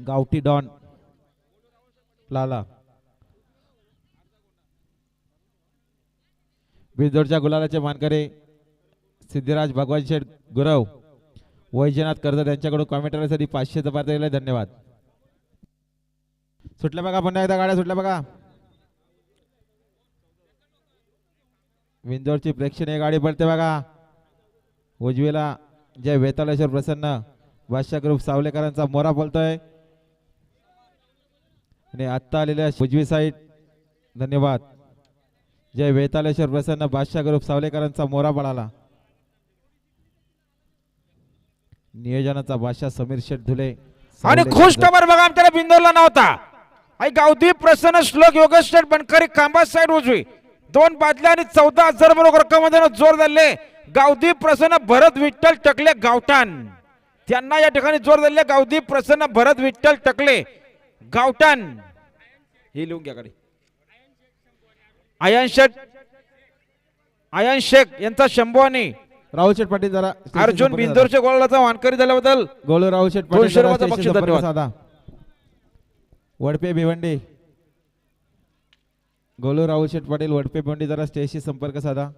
गावठी डॉन लाला बिंदोडच्या गुलालाचे मानकरी सिद्धिराज भगवान शेठ गुरव वैजनाथ कर्जत यांच्याकडून कॉमेंटरीसाठी 500 पात्र दिले. धन्यवाद. सुटल्या बघा पुन्हा एकदा गाड्या सुटल्या बघा. बिंदोडची प्रेक्षणीय गाडी पडते बघा. उजवीला जय वेताळेश्वर प्रसन्न बादशाह ग्रुप सावलेकरांचा मोरा बोलतोय आणि आत्ता आलेल्या उजवी साईड. धन्यवाद. जय वेताळेश्वर प्रसन्न बादशाह ग्रुप सावलेकरांचा मोरा पळाला. नियोजनाचा बादशाह समीर शेठ धुले आणि खुश खबर बघा आमच्याला बिंदोरला नव्हता. आई गावदी प्रसन्न श्लोक योगेश शेठ बनकरी खांबा साईड उजवी 2 बादल्या आणि 14,000 रक्कम जोर धरले. गावदी प्रसन्न भरत विठ्ठल टकले गावठाण त्यांना या ठिकाणी जोर धरले. गावदी प्रसन्न भरत विठ्ठल टकले गावठाण हे लिहून घ्या गाडी. आयन शेख यांचा शंभू आणि राहुल शेठ पाटील जरा अर्जुन बिंदोरच्या गोळाचा वानकरी झाल्याबद्दल गोलू राहुल शेठ पाटील 200 रुपयाचा बक्षीस. धन्यवाद. साधा वडपे भिवंडी गोलू राहुल शेठ पाटील वडपे भिवंडी जरा स्टेजशी संपर्क साधा.